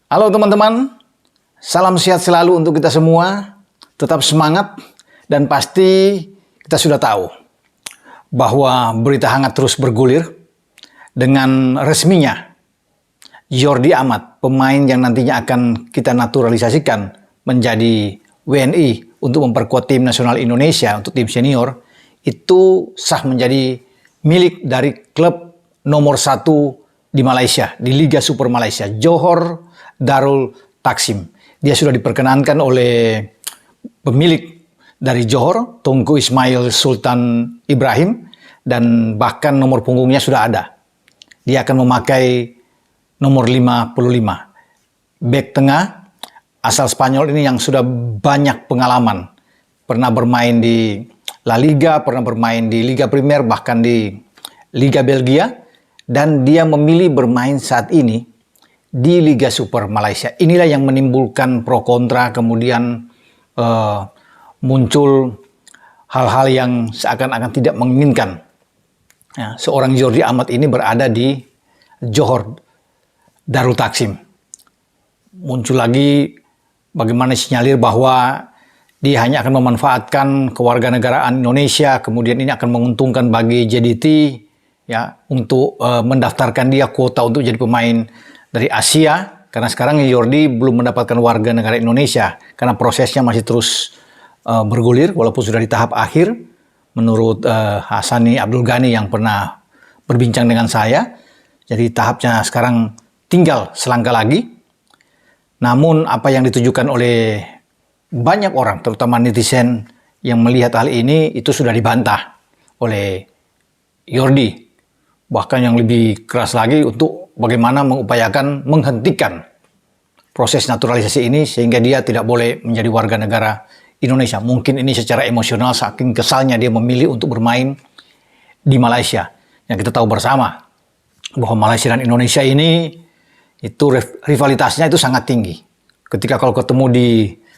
Halo teman-teman, salam sehat selalu untuk kita semua, tetap semangat, dan pasti kita sudah tahu bahwa berita hangat terus bergulir dengan resminya Jordi Amat, pemain yang nantinya akan kita naturalisasikan menjadi WNI untuk memperkuat tim nasional Indonesia untuk tim senior, itu sah menjadi milik dari klub nomor 1 di Malaysia, di Liga Super Malaysia, Johor Darul Takzim. Dia sudah diperkenankan oleh pemilik dari Johor, Tunku Ismail Sultan Ibrahim, dan bahkan nomor punggungnya sudah ada. Dia akan memakai nomor 55. Bek tengah asal Spanyol ini yang sudah banyak pengalaman. Pernah bermain di La Liga, pernah bermain di Liga Primer, bahkan di Liga Belgia. Dan dia memilih bermain saat ini di Liga Super Malaysia. Inilah yang menimbulkan pro kontra, kemudian muncul hal-hal yang seakan-akan tidak menginginkan. Ya, seorang Jordi Amat ini berada di Johor Darul Takzim. Muncul lagi bagaimana sinyalir bahwa dia hanya akan memanfaatkan kewarganegaraan Indonesia, kemudian ini akan menguntungkan bagi JDT ya untuk mendaftarkan dia kuota untuk jadi pemain dari Asia, karena sekarang Jordi belum mendapatkan warga negara Indonesia karena prosesnya masih terus bergulir walaupun sudah di tahap akhir menurut Hasani Abdul Ghani yang pernah berbincang dengan saya. Jadi tahapnya sekarang tinggal selangkah lagi. Namun apa yang ditujukan oleh banyak orang, terutama netizen yang melihat hal ini, itu sudah dibantah oleh Jordi. Bahkan yang lebih keras lagi untuk bagaimana mengupayakan menghentikan proses naturalisasi ini sehingga dia tidak boleh menjadi warga negara Indonesia. Mungkin ini secara emosional saking kesalnya dia memilih untuk bermain di Malaysia. Yang kita tahu bersama bahwa Malaysia dan Indonesia ini itu rivalitasnya itu sangat tinggi. Ketika kalau ketemu di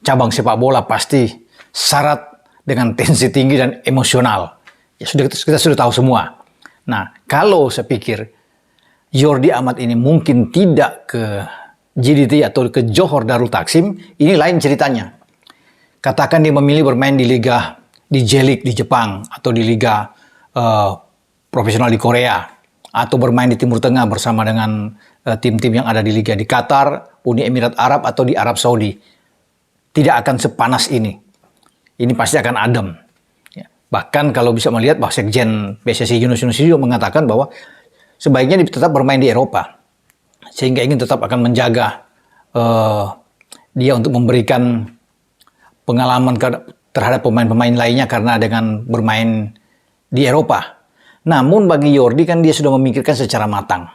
cabang sepak bola pasti syarat dengan tensi tinggi dan emosional. Ya sudah kita sudah tahu semua. Nah, kalau saya pikir Jordi Amat ini mungkin tidak ke JDT atau ke Johor Darul Takzim, ini lain ceritanya. Katakan dia memilih bermain di Liga, di J-League di Jepang, atau di Liga profesional di Korea, atau bermain di Timur Tengah bersama dengan tim-tim yang ada di Liga di Qatar, Uni Emirat Arab, atau di Arab Saudi. Tidak akan sepanas ini. Ini pasti akan adem. Bahkan kalau bisa melihat bahwa Sekjen PSSI Yunus Nusi juga mengatakan bahwa sebaiknya tetap bermain di Eropa. Sehingga ingin tetap akan menjaga dia untuk memberikan pengalaman terhadap pemain-pemain lainnya karena dengan bermain di Eropa. Namun bagi Jordi kan dia sudah memikirkan secara matang.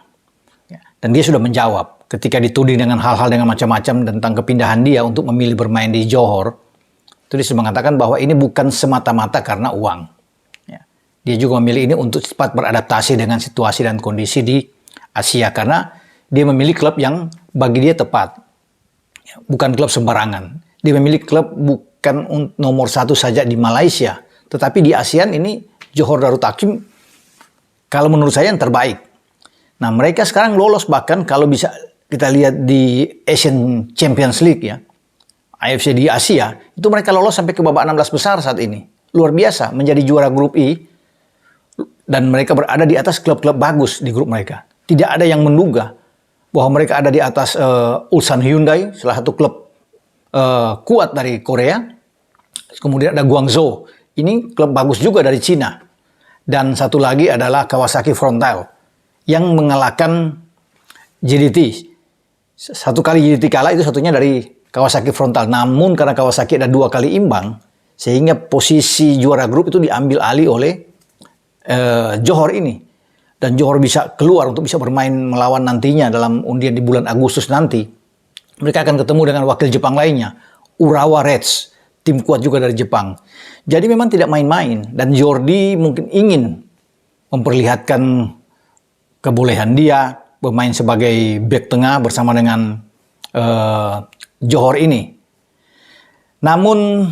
Dan dia sudah menjawab ketika dituding dengan hal-hal dengan macam-macam tentang kepindahan dia untuk memilih bermain di Johor. Itu dia sudah mengatakan bahwa ini bukan semata-mata karena uang. Ya. Dia juga memilih ini untuk cepat beradaptasi dengan situasi dan kondisi di Asia. Karena dia memilih klub yang bagi dia tepat. Ya, bukan klub sembarangan. Dia memilih klub bukan nomor 1 saja di Malaysia. Tetapi di ASEAN ini Johor Darul Takzim kalau menurut saya yang terbaik. Nah mereka sekarang lolos bahkan kalau bisa kita lihat di Asian Champions League ya. AFC di Asia, itu mereka lolos sampai ke babak 16 besar saat ini. Luar biasa, menjadi juara grup I, dan mereka berada di atas klub-klub bagus di grup mereka. Tidak ada yang menduga bahwa mereka ada di atas Ulsan Hyundai, salah satu klub kuat dari Korea. Kemudian ada Guangzhou, ini klub bagus juga dari Cina. Dan satu lagi adalah Kawasaki Frontale, yang mengalahkan JDT. Satu kali JDT kalah, itu satunya dari Kawasaki Frontale. Namun karena Kawasaki ada 2 kali imbang, sehingga posisi juara grup itu diambil alih oleh Johor ini. Dan Johor bisa keluar untuk bisa bermain melawan nantinya dalam undian di bulan Agustus nanti. Mereka akan ketemu dengan wakil Jepang lainnya, Urawa Reds, tim kuat juga dari Jepang. Jadi memang tidak main-main. Dan Jordi mungkin ingin memperlihatkan kebolehan dia bermain sebagai bek tengah bersama dengan Johor ini. Namun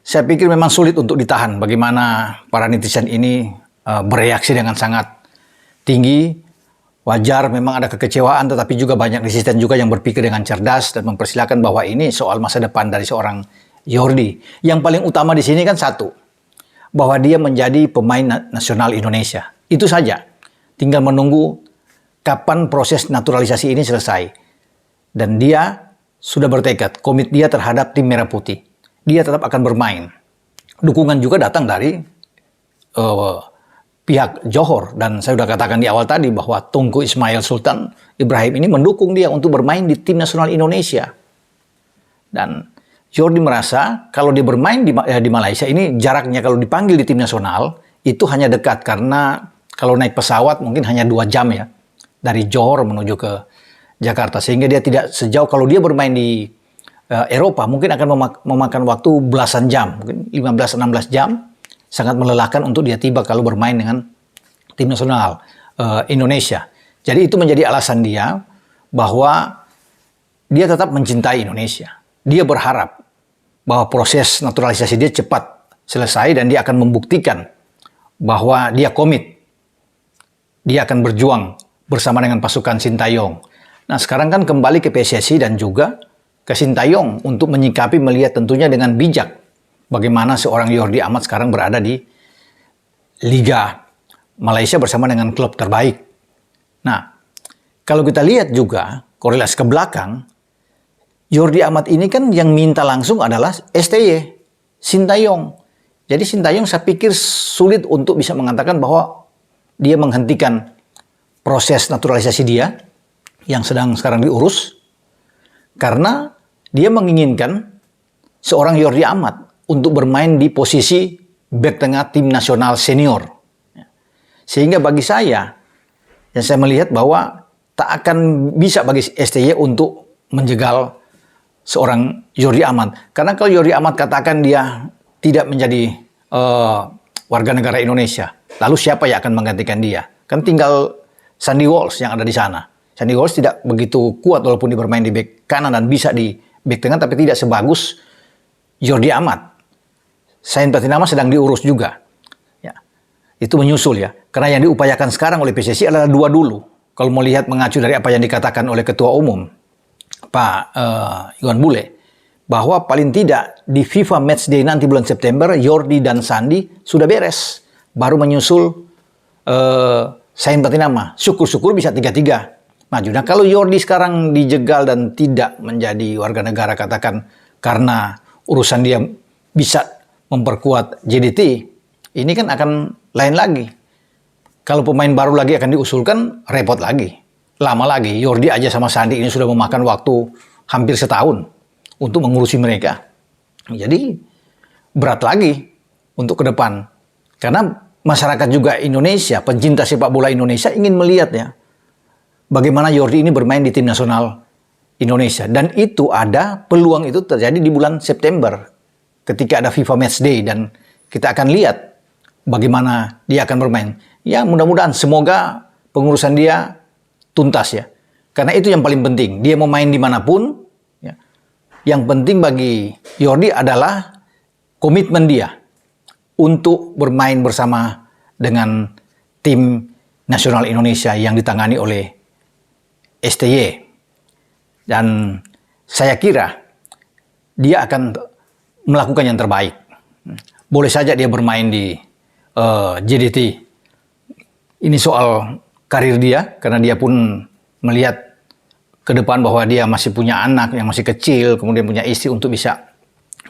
saya pikir memang sulit untuk ditahan bagaimana para netizen ini bereaksi dengan sangat tinggi Wajar memang ada kekecewaan, tetapi juga banyak netizen juga yang berpikir dengan cerdas dan mempersilahkan bahwa ini soal masa depan dari seorang Jordi. Yang paling utama di sini kan satu, bahwa dia menjadi pemain nasional Indonesia. Itu saja. Tinggal menunggu kapan proses naturalisasi ini selesai. Dan dia sudah bertekad, komit dia terhadap tim Merah Putih. Dia tetap akan bermain. Dukungan juga datang dari pihak Johor, dan saya sudah katakan di awal tadi bahwa Tunku Ismail Sultan Ibrahim ini mendukung dia untuk bermain di tim nasional Indonesia. Dan Jordi merasa kalau dia bermain di Malaysia ini jaraknya kalau dipanggil di tim nasional itu hanya dekat, karena kalau naik pesawat mungkin hanya 2 jam ya dari Johor menuju ke Jakarta, sehingga dia tidak sejauh kalau dia bermain di Eropa mungkin akan memakan waktu belasan jam, mungkin 15-16 jam. Sangat melelahkan untuk dia tiba kalau bermain dengan tim nasional Indonesia. Jadi itu menjadi alasan dia bahwa dia tetap mencintai Indonesia. Dia berharap bahwa proses naturalisasi dia cepat selesai dan dia akan membuktikan bahwa dia komit. Dia akan berjuang bersama dengan pasukan Sintayong. Nah sekarang kan kembali ke PSSI dan juga ke Sintayong untuk menyikapi, melihat tentunya dengan bijak bagaimana seorang Jordi Amat sekarang berada di Liga Malaysia bersama dengan klub terbaik. Nah, kalau kita lihat juga korelasi ke belakang, Jordi Amat ini kan yang minta langsung adalah STY, Sintayong. Jadi Sintayong saya pikir sulit untuk bisa mengatakan bahwa dia menghentikan proses naturalisasi dia yang sedang sekarang diurus, karena dia menginginkan seorang Jordi Amat untuk bermain di posisi bek tengah tim nasional senior. Sehingga bagi saya, yang saya melihat bahwa tak akan bisa bagi STY untuk menjegal seorang Jordi Amat. Karena kalau Jordi Amat katakan dia tidak menjadi warga negara Indonesia, lalu siapa yang akan menggantikan dia? Kan tinggal Sandy Walsh yang ada di sana. Sandy Walsh tidak begitu kuat walaupun dia bermain di bek kanan dan bisa di bek tengah, tapi tidak sebagus Jordi Amat. Sain Patinama sedang diurus juga. Ya, itu menyusul ya. Karena yang diupayakan sekarang oleh PSSI adalah 2 dulu. Kalau mau lihat mengacu dari apa yang dikatakan oleh Ketua Umum, Pak Iwan Bule, bahwa paling tidak di FIFA Matchday nanti bulan September, Jordi dan Sandi sudah beres. Baru menyusul Sain Patinama. Syukur-syukur bisa 3-3 maju. Nah kalau Jordi sekarang dijegal dan tidak menjadi warga negara, katakan karena urusan dia bisa memperkuat JDT, ini kan akan lain lagi. Kalau pemain baru lagi akan diusulkan, repot lagi, lama lagi. Jordi aja sama Sandi ini sudah memakan waktu hampir setahun untuk mengurusi mereka. Jadi berat lagi untuk ke depan. Karena masyarakat juga Indonesia, pencinta sepak bola Indonesia ingin melihat ya bagaimana Jordi ini bermain di tim nasional Indonesia. Dan itu ada peluang itu terjadi di bulan September ketika ada FIFA Matchday, dan kita akan lihat bagaimana dia akan bermain. Ya mudah-mudahan semoga pengurusan dia tuntas ya. Karena itu yang paling penting. Dia mau main dimanapun. Ya. Yang penting bagi Jordi adalah komitmen dia untuk bermain bersama dengan tim nasional Indonesia yang ditangani oleh STY. Dan saya kira dia akan melakukan yang terbaik. Boleh saja dia bermain di JDT. Ini soal karir dia, karena dia pun melihat ke depan bahwa dia masih punya anak yang masih kecil, kemudian punya istri untuk bisa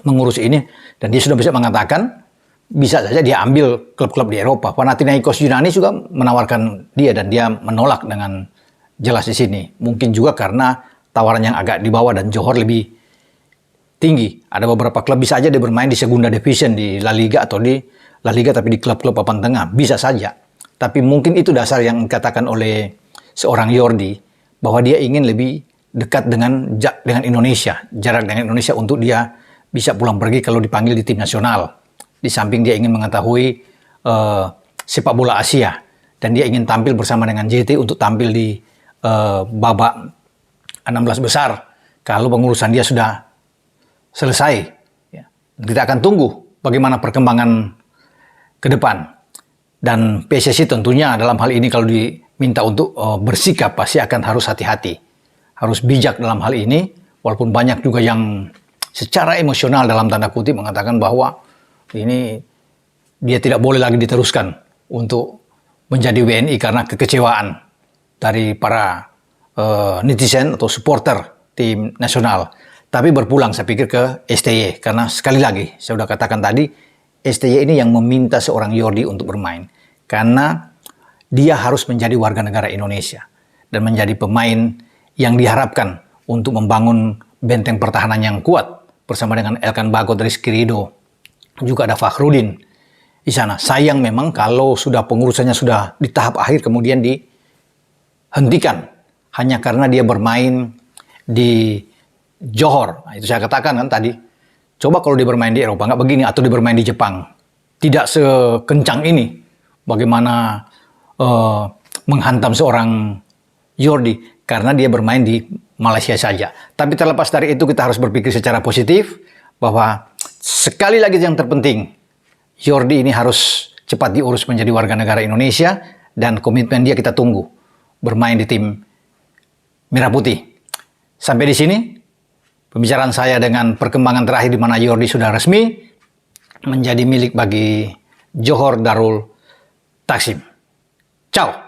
mengurus ini. Dan dia sudah bisa mengatakan, bisa saja dia ambil klub-klub di Eropa. Panathinaikos Yunani juga menawarkan dia, dan dia menolak dengan jelas di sini. Mungkin juga karena tawaran yang agak di bawah dan Johor lebih tinggi. Ada beberapa klub bisa aja dia bermain di Segunda Division, di La Liga atau di La Liga tapi di klub-klub papan tengah. Bisa saja. Tapi mungkin itu dasar yang dikatakan oleh seorang Jordi, bahwa dia ingin lebih dekat dengan Indonesia. Jarak dengan Indonesia untuk dia bisa pulang pergi kalau dipanggil di tim nasional. Di samping dia ingin mengetahui sepak bola Asia. Dan dia ingin tampil bersama dengan JT untuk tampil di babak 16 besar. Kalau pengurusan dia sudah selesai. Ya. Kita akan tunggu bagaimana perkembangan ke depan. Dan PSSI tentunya dalam hal ini kalau minta untuk bersikap, pasti akan harus hati-hati. Harus bijak dalam hal ini, walaupun banyak juga yang secara emosional dalam tanda kutip mengatakan bahwa ini dia tidak boleh lagi diteruskan untuk menjadi WNI karena kekecewaan dari para netizen atau supporter tim nasional. Tapi berpulang saya pikir ke STY, karena sekali lagi saya sudah katakan tadi, STY ini yang meminta seorang Jordi untuk bermain. Karena dia harus menjadi warga negara Indonesia dan menjadi pemain yang diharapkan untuk membangun benteng pertahanan yang kuat bersama dengan Elkan Bagot, Rizky Ridho, juga ada Fakhrudin di sana. Sayang memang kalau sudah pengurusannya sudah di tahap akhir kemudian dihentikan hanya karena dia bermain di Johor. Nah, itu saya katakan kan tadi. Coba kalau dia bermain di Eropa nggak begini, atau dia bermain di Jepang, tidak sekencang ini. Bagaimana menghantam seorang Jordi karena dia bermain di Malaysia saja. Tapi terlepas dari itu kita harus berpikir secara positif bahwa sekali lagi yang terpenting, Jordi ini harus cepat diurus menjadi warga negara Indonesia dan komitmen dia kita tunggu bermain di tim Merah Putih. Sampai di sini pembicaraan saya dengan perkembangan terakhir di mana Jordi sudah resmi menjadi milik bagi Johor Darul Takzim. Ciao.